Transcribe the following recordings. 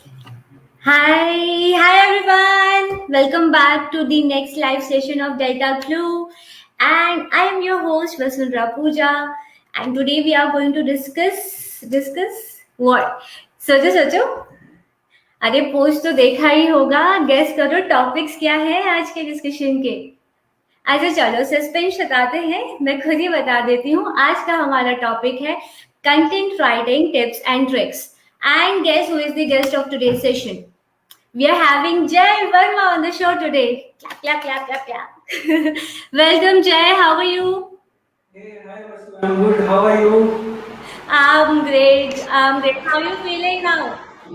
Hi everyone. Welcome back to the next live session of Delta Clue. And I am your host Vasundhara Pooja. And today we are going to discuss what? सोचो अरे post तो देखा ही होगा. Guess करो topics क्या है आज के डिस्कशन के. अच्छा चलो सस्पेंस बताते हैं. मैं खुद ही बता देती हूँ. आज का हमारा टॉपिक है content writing tips and tricks. And guess who is the guest of today's session. We are having Jay Verma on the show today. Clap, clap, clap, clap, clap. Welcome, Jay. How are you? Hey, hi, Vasu. I'm good. How are you? I'm great. I'm great. How are you feeling now?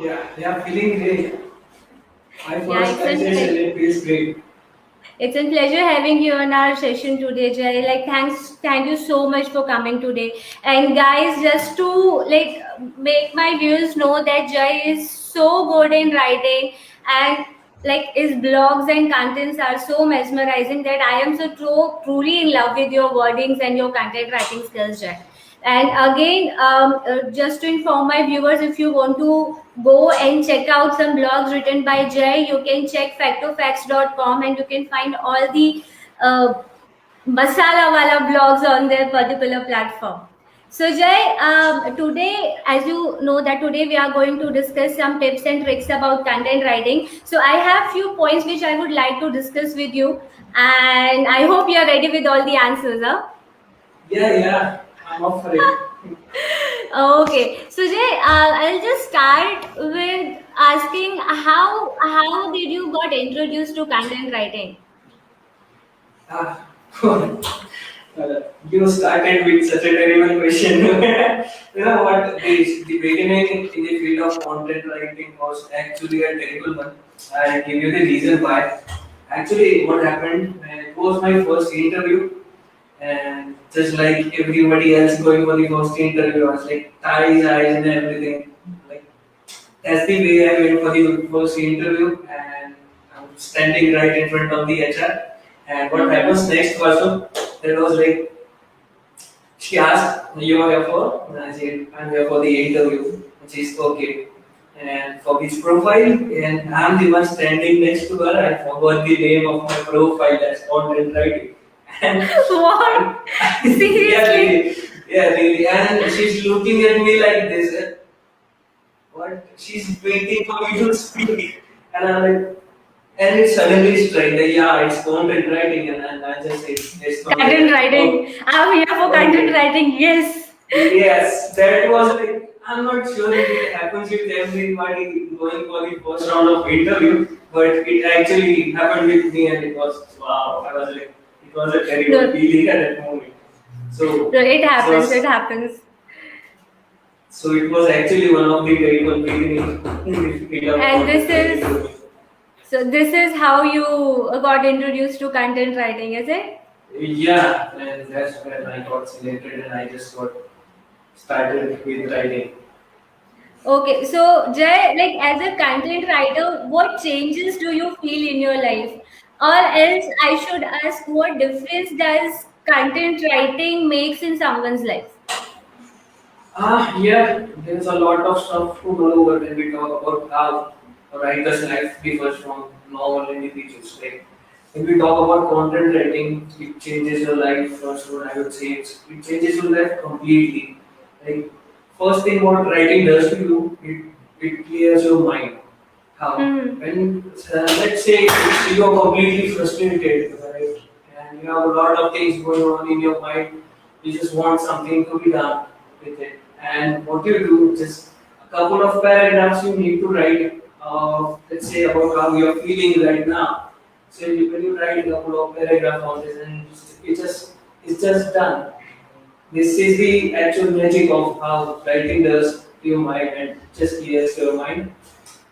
Yeah, feeling great. My Yeah, first time session, it feels great. it's a pleasure having you on our session today, Jay. Like, thank you so much for coming today. And guys, just to like make my viewers know that Jay is so good in writing, and like his blogs and contents are so mesmerizing that I am so truly in love with your wordings and your content writing skills, Jay. And again, just to inform my viewers, if you want to go and check out some blogs written by Jay, you can check factofacts.com and you can find all the uh, masala wala blogs on their particular platform. So Jay, today, as you know that today we are going to discuss some tips and tricks about content writing. So I have few points which I would like to discuss with you, and I hope you are ready with all the answers. Huh? Yeah, I'm up for it. Okay, so Jay, I'll just start with asking how did you got introduced to content writing? Ah, you started with such a terrible question. You know what? The beginning in the field of content writing was actually a terrible one. I'll give you the reason why. Actually, what happened? It was my first interview, and just like everybody else going for the first interview, I was like ties, eyes, and everything. Like that's the way I went for the first interview, and I'm standing right in front of the HR. And what Mm-hmm. happens next also, that was like, she asked, "You are here for?" And I said, "I'm here for the interview." And she's okay. And for which profile? And I'm the one standing next to her. I forgot the name of my profile as content writing. And, and What? yeah, Seriously? really, yeah, really. And she's looking at me like this. What? She's waiting for me to speak. And I'm like, and it suddenly struck that, yeah, it's content writing. And I just say, it's content Content writing. Oh, writing. I'm here for content okay. writing. Yes. Yes, that was like, I'm not sure if it happens with everybody going for the first round of interview, but it actually happened with me and it was, wow, I was like, it was a terrible No, feeling at that moment. So, no, it it happens. It was, happens. so it was actually one of the terrible beginnings in the field of And this content writing is for me. this is how you got introduced to content writing, is it? Yeah, and that's when I got selected and I just got started with writing. Okay, so Jay, like as a content writer, what changes do you feel in your life? Or else I should ask, what difference does content writing makes in someone's life? Yeah, there's a lot of stuff to know when we talk about how a writer's life differs from normal individuals. Like, when we talk about content writing, it changes your life. First one, I would say it changes your life completely. Like, first thing what writing does to you, it clears your mind. How? Hmm. When let's say you are completely frustrated, right, and you have a lot of things going on in your mind, you just want something to be done with it. And what you do, just a couple of paragraphs you need to write. Let's say about how you are feeling right now. So when you write a couple of paragraphs on this, and it's just done. This is the actual magic of how writing does to your mind and just clears your mind.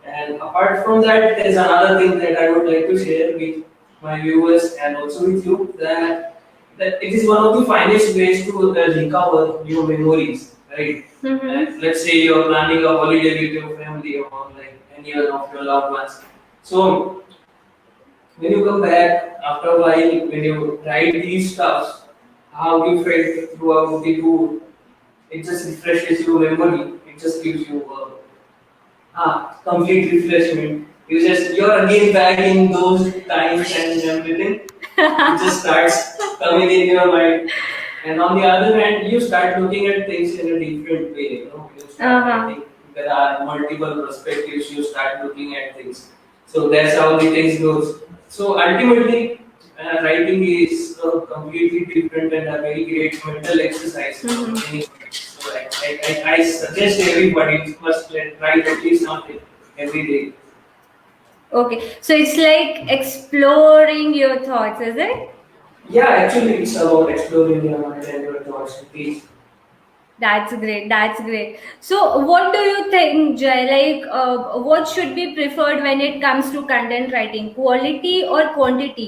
And apart from that, there's another thing that I would like to share with my viewers and also with you, that it is one of the finest ways to recover your memories, right? Mm-hmm. And let's say you're planning a holiday with your family or like any other of your loved ones. So when you come back after a while, when you write these stuffs, how you felt throughout the tour, it just refreshes your memory. It just gives you complete refreshment. You're again back in those times and everything. It just starts coming in your mind. And on the other hand, you start looking at things in a different way. You start Uh-huh. getting there are multiple perspectives. You start looking at things. So that's how the things goes. So ultimately, writing is completely different and a very great mental exercise for Mhm. anybody. So I suggest everybody must write at least something every day. Okay, so it's like exploring your thoughts, is it? Yeah, actually, it's about exploring your mind and your thoughts. Please. That's great. That's great. So, what do you think, Jay? Like, what should be preferred when it comes to content writing, quality or quantity?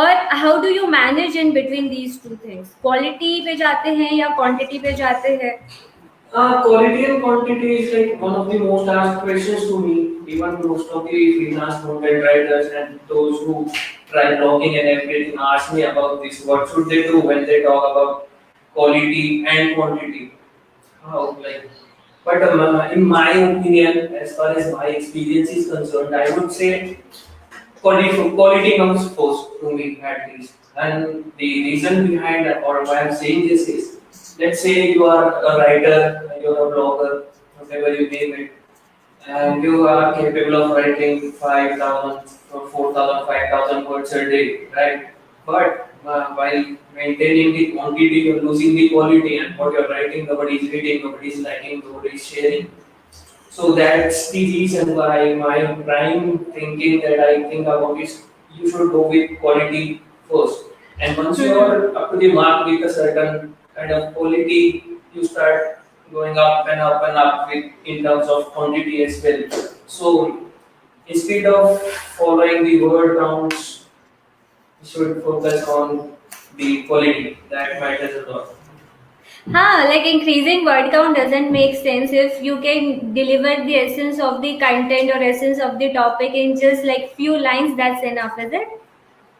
Or how do you manage in between these two things? Quality पे जाते हैं या quantity पे जाते हैं? Quality and quantity is like one of the most asked questions to me. Even most of the freelance content writers and those who try blogging and everything ask me about this. What should they do when they talk about quality and quantity? How like? But in my opinion, as far as my experience is concerned, I would say quality comes first to me at least. And the reason behind that, or why I'm saying this is, let's say you are a writer, you're a blogger, whatever you name it, and you are capable of writing 5,000 or 4,000, 5,000 words a day, right? But while maintaining the quantity, you're losing the quality, and what you're writing, nobody is reading, nobody is liking, nobody is sharing. So that's the reason why my prime thinking that I think about is you should go with quality first. And once you Hmm. are up to the mark with a certain kind of quality, you start going up and up and up with in terms of quantity as well. So instead of following the word counts, you should focus on the quality. That matters a lot. Huh, like increasing word count doesn't make sense if you can deliver the essence of the content or essence of the topic in just like few lines, that's enough, is it?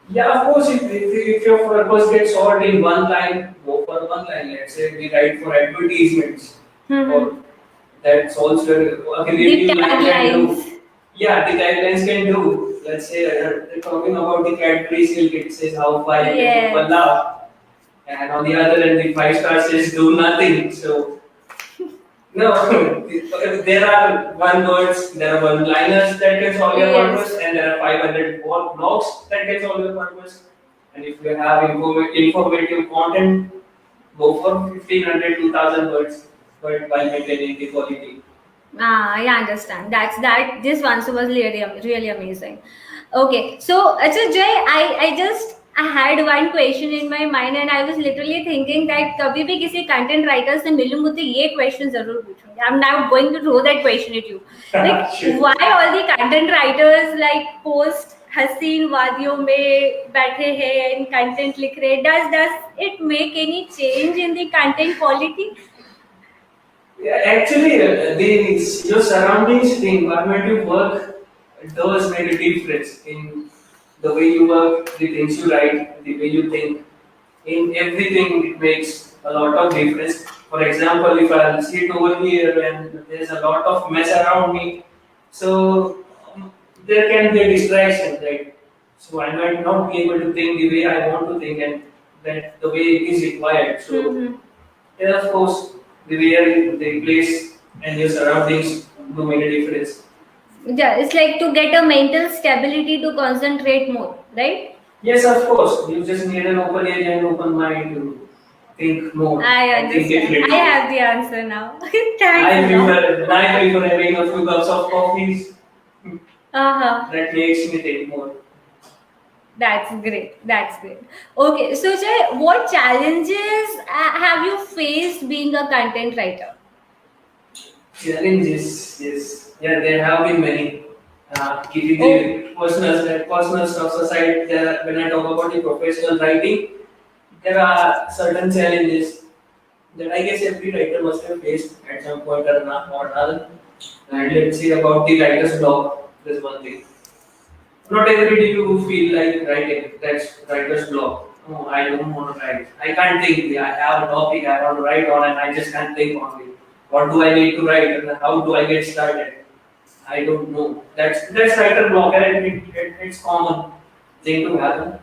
Yeah, of course, if your purpose gets solved in one line, go for one line. Let's say we write for advertisements, or Mm-hmm. that solves a The creative line can taglines. do. Yeah, the guidelines can do. Let's say they're talking about the Cadbury silk, it says how far you make people Yes. laugh. And on the other end, the five star says do nothing. So no, there are one words, there are one liners that can solve your Yes. purpose, and there are 500 blocks that can solve your purpose. And if you have informative content, go for 1500, 2000 words, but while maintaining the quality. Ah, I understand. That's that. This one was really amazing. Okay, so Jay, I just I had one question in my mind and I was literally thinking that कभी भी किसी content writer से मिलूंगी तो ये question जरूर पूछूंगी. I'm now going to throw that question at you. Like, Shit. why all the content writers like post हसीन वादियों में बैठे हैं and content लिख रहे? Does it make any change in the content quality? Yeah, actually, your surroundings, the environment you work does make a difference in the way you work, the things you write, the way you think. In everything, it makes a lot of difference. For example, if I sit over here and there's a lot of mess around me, so there can be a distraction, right? So I might not be able to think the way I want to think and that the way it is required. So Mm-hmm. yeah, of course, the way the place and your surroundings do make a difference. Yeah, it's like to get a mental stability to concentrate more, right? Yes, of course, you just need an open area and open mind to think more I and think it understand. I critically. have the answer now. Thanks a lot. I prefer having a few cups of coffees Uh-huh. that makes me think more. That's great. That's great. Okay, so Jay, what challenges have you faced being a content writer? Challenges, yes, yeah, there have been many. Keeping Oh, the personal stuff aside, when I talk about the professional writing, there are certain challenges that I guess every writer must have faced at some point or another. And let's say about the writer's block, there's one thing. Not every day you feel like writing. That's writer's block. Oh, I don't want to write. I can't think. I have a topic I want to write on, and I just can't think on it. What do I need to write, and how do I get started? I don't know. That's writer block, and it's common thing to happen.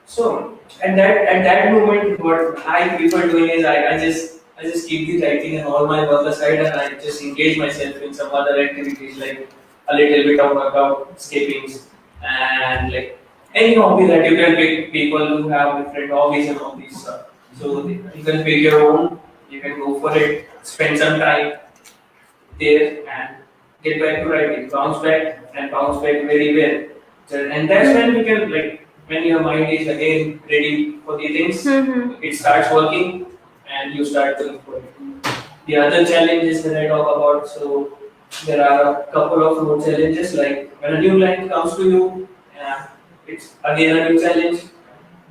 So at that moment, what I prefer doing is I just keep the writing and all my work aside, and I just engage myself in some other activities like a little bit of workout, skippings, and like any hobby that you can pick. People who have different hobbies and all these stuff. So you can pick your own. You can go for it. Spend some time there and get back to writing. Bounce back and bounce back very well. And that's when you can like when your mind is again ready for the things, it starts working and you start going for it. The other challenges that I talk about, so there are a couple of more challenges like when a new client comes to you, it's again a new challenge.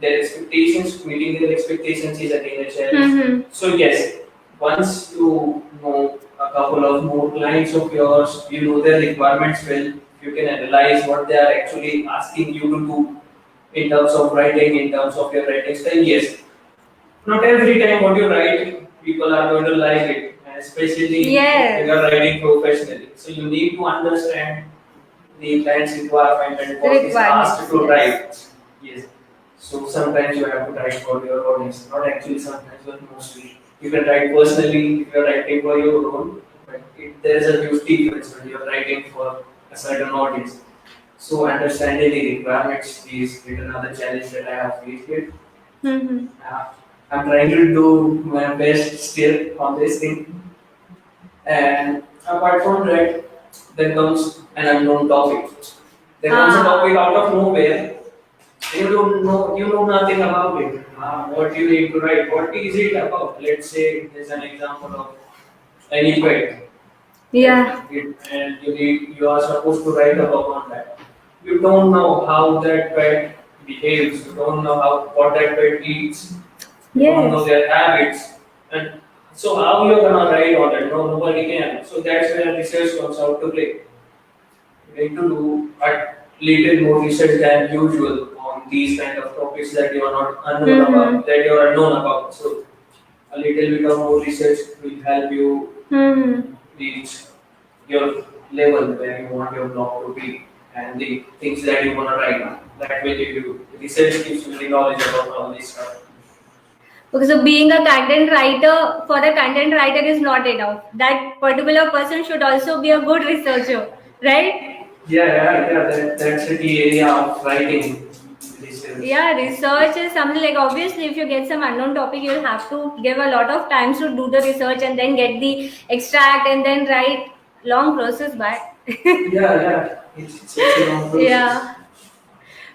Their expectations, meeting their expectations is again a challenge. So yes, once you know a couple of more clients of yours, you know their requirements well, you can analyze what they are actually asking you to do in terms of writing, in terms of your writing style. Yes, not every time what you write, people are going to like it, and especially if Yes. you are writing professionally. So you need to understand the client's requirement and what is asked to write. Yes. So sometimes you have to write for your audience, not actually sometimes, but mostly. You can write personally if you're writing for your own, but there's a huge difference when you're writing for a certain audience. So understanding the requirements is another challenge that I have faced here. Uh, I'm trying to do my best still on this thing. And apart from that, there comes an unknown topic. There comes a topic out of nowhere. You know nothing about it. What you need to write. What is it about? Let's say there's an example of any pet. Yeah. And you are supposed to write about on that. You don't know how that pet behaves. You don't know how what that pet eats. You don't know Yes. their habits. And so how you're gonna write on that? No, nobody can. So that's where research comes out to play. You need to do a little more research than usual on these kind of topics that you are not unknown about, that you are unknown about. So a little bit of more research will help you reach your level where you want your blog to be and the things that you want to write on. That will give you research gives you the knowledge about all this stuff. Okay, so being a content writer for a content writer is not enough. That particular person should also be a good researcher, right? That's the key area of writing research. Yeah, research is something like obviously if you get some unknown topic, you'll have to give a lot of time to do the research and then get the extract and then write long process back. It's a long process. Yeah.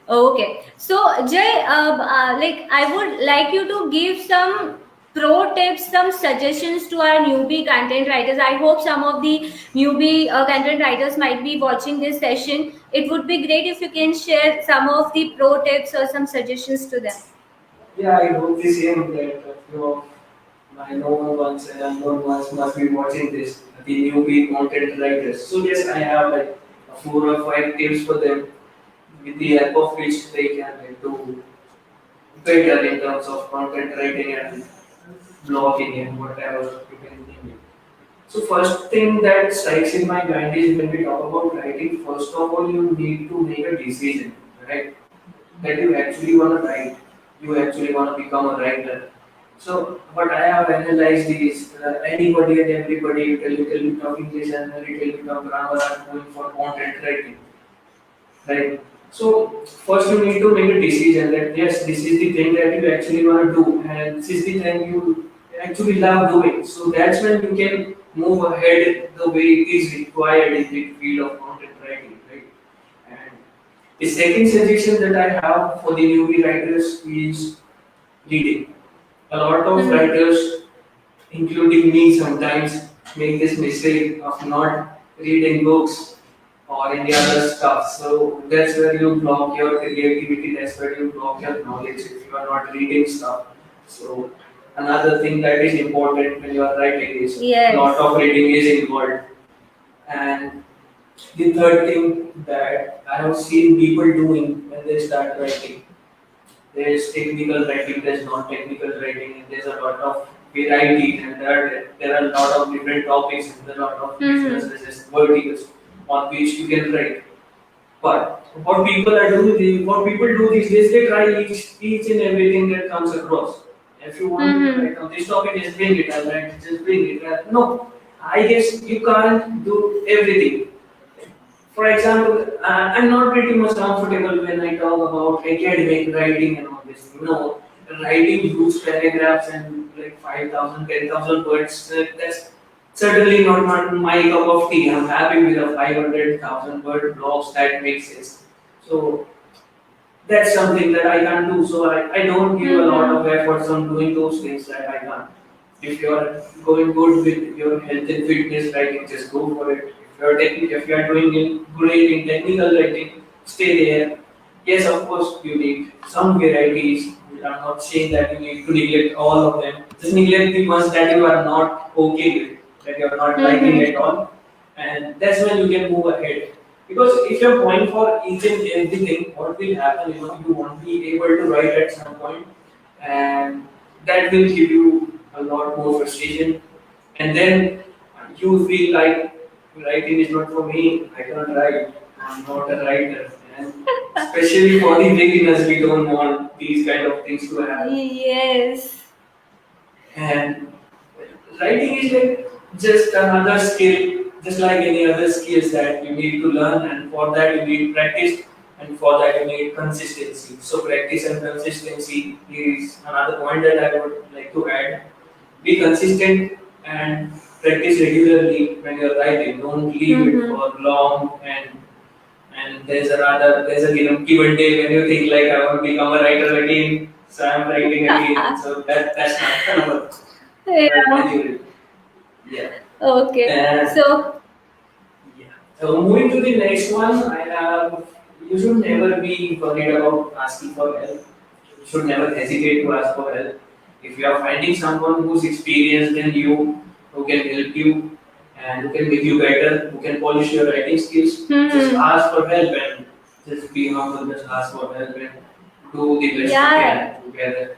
Okay. So, Jay, like I would like you to give some pro tips, some suggestions to our newbie content writers. I hope some of the newbie content writers might be watching this session. It would be great if you can share some of the pro tips or some suggestions to them. Yeah, I hope the same that a few of my known ones and unknown ones must be watching this, the newbie content writers. So yes, I have like 4 or 5 tips for them with the help of which they can like, do better in terms of content writing and blogging and whatever you can name it. So first thing that strikes in my mind is when we talk about writing, first of all you need to make a decision, right? That you actually want to write, you actually want to become a writer. So what I have analyzed is anybody and everybody with a little bit of English and a little bit of grammar are going for content writing, right? So first you need to make a decision that yes, this is the thing that you actually want to do, and this is the thing you actually love doing. So that's when you can move ahead the way it is required in the field of content writing, right? And the second suggestion that I have for the newbie writers is reading. A lot of writers, including me sometimes, make this mistake of not reading books or any other stuff. So that's where you block your creativity, that's where you block your knowledge if you are not reading stuff. So another thing that is important when you are writing is Yes. lot of reading is involved. And the third thing that I have seen people doing when they start writing, there's technical writing, there's non-technical writing, and there's a lot of variety, and there are a lot of different topics, and there are a lot of businesses, verticals. on which you can write. But what people do these days, they try each and everything that comes across. If you want to Mm-hmm. write on this topic, just bring it. I'll write, just bring it. No, I guess you can't do everything. For example, I'm not pretty much comfortable when I talk about academic writing and all this. No, writing huge paragraphs and like 5,000, 10,000 words, that's certainly not my cup of tea. I'm happy with a 500,000 word blogs that makes sense. So that's something that I can't do. So I don't give a lot Mm-hmm. of efforts on doing those things that I can't. If you're going good with your health and fitness writing, just go for it. If you're doing great in technical writing, stay there. Yes, of course, you need some varieties. I'm not saying that you need to neglect all of them. Just neglect the ones that you are not okay with, that you're not liking Mm-hmm. at all, and that's when you can move ahead. Because if you're going for each and everything, what will happen? You won't be able to write at some point, and that will give you a lot more frustration. And then you feel like writing is not for me. I can't write. I'm not a writer. And especially for the beginners, we don't want these kind of things to happen. Yes. And writing is like just another skill, just like any other skills that you need to learn, and for that you need practice, and for that you need consistency. So practice and consistency is another point that I would like to add. Be consistent and practice regularly when you're writing. Don't leave it Mm-hmm. for long, and there's a given day when you think like I want to become a writer again, so I'm writing again. So that's not gonna work. But Yeah. anyway, yeah. Okay. And So, yeah. So moving to the next one, I have you should never be worried about asking for help. You should never hesitate to ask for help. If you are finding someone who's experienced than you, who can help you and who can make you better, who can polish your writing skills, just hmm. ask for help and just be humble, just ask for help and do the best you Yeah. can together.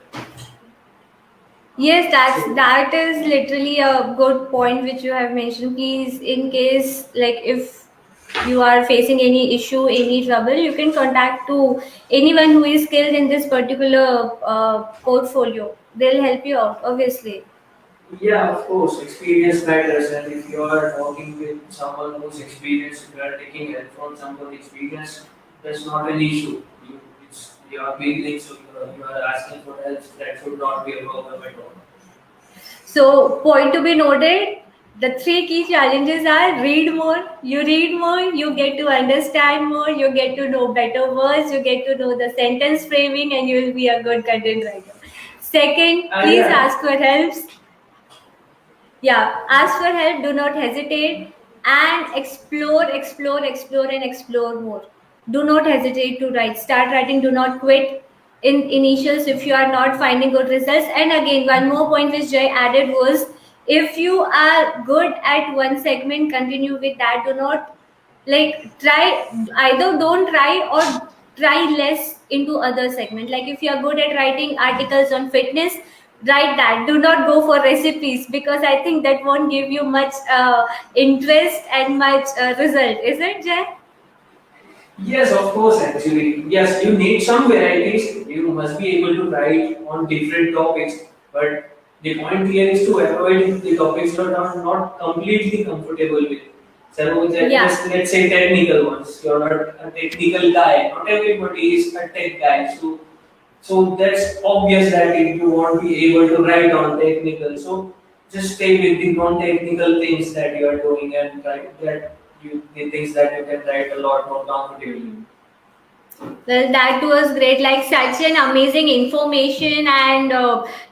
Yes, So that is literally a good point which you have mentioned. Please, in case like if you are facing any issue, any trouble, you can contact to anyone who is skilled in this particular portfolio. They'll help you out, obviously. yeah, of course, experience matters, and if you are talking with someone who's experienced, if you are taking help from someone experienced, that's not an issue. You are beginning, so you are asking for help. That should not be a problem at all. So, point to be noted, the three key challenges are read more, you get to understand more, you get to know better words, you get to know the sentence framing, and you will be a good content writer. Second, please Yeah, ask for help. Yeah, ask for help, do not hesitate, and explore, and explore more. Do not hesitate to write. Start writing, do not quit in initials if you are not finding good results. And again, one more point which Jay added was if you are good at one segment, continue with that. Do not like try either don't try or try less into other segment. Like if you are good at writing articles on fitness, write that. Do not go for recipes because I think that won't give you much interest and much result, is it, Jay? yes, of course, actually. Yes, you need some varieties. You must be able to write on different topics. But the point here is to avoid the topics that are not completely comfortable with. So Yeah. let's say technical ones. You're not a technical guy. Not everybody is a tech guy. So that's obvious that if you won't be able to write on technical, so just stay with the non-technical things that you are doing and write that the things that you can write a lot more comfortably. Mhm. Well, that was great. Like such an amazing information and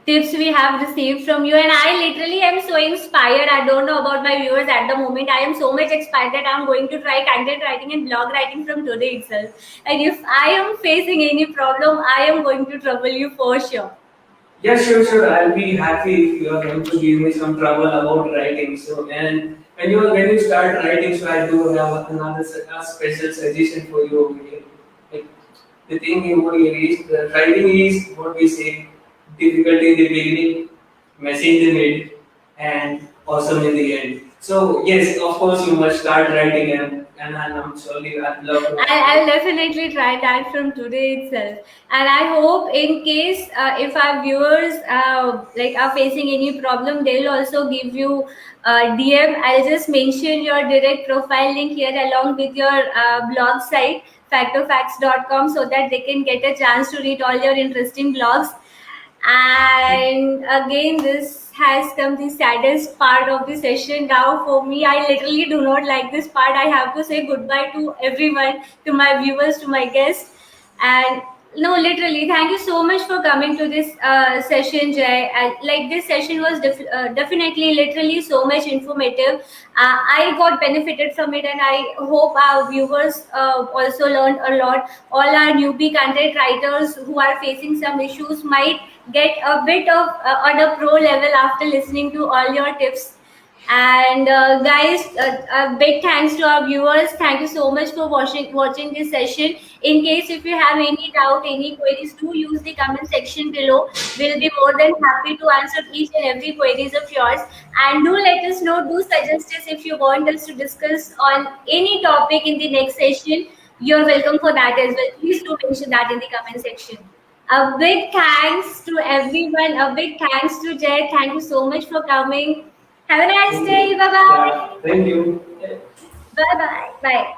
tips we have received from you. And I literally am so inspired. I don't know about my viewers at the moment. I am so much inspired that I'm going to try content writing and blog writing from today itself. And if I am facing any problem, I am going to trouble you for sure. Yeah, sure, sure. I'll be happy if you are going to give me some trouble about writing. So, and when you start writing, so I do have a special suggestion for you over here. Like the thing over here is the writing is what we say difficult in the beginning, messy in the mid, and awesome in the end. So yes, of course you must start writing, and I'm surely I'd love to help I'll you. definitely try that from today itself. And I hope, in case if our viewers like are facing any problem, they'll also give you DM. I'll just mention your direct profile link here along with your blog site factofacts.com, so that they can get a chance to read all your interesting blogs. And again, this has come the saddest part of the session now for me. I literally do not like this part. I have to say goodbye to everyone, to my viewers, to my guests. And no, literally, thank you so much for coming to this session, Jay. Like, this session was definitely, literally, so much informative. I got benefited from it, and I hope our viewers also learned a lot. All our newbie content writers who are facing some issues might get a bit of on a pro level after listening to all your tips. And guys, a big thanks to our viewers. Thank you so much for watching this session. In case if you have any doubt, any queries, do use the comment section below. We'll be more than happy to answer each and every queries of yours. And do let us know, do suggest us if you want us to discuss on any topic in the next session. You're welcome for that as well. Please do mention that in the comment section. A big thanks to everyone. A big thanks to Jay. Thank you so much for coming. Have a nice Thank day. you. Bye bye. Yeah, thank you. Bye bye. Bye.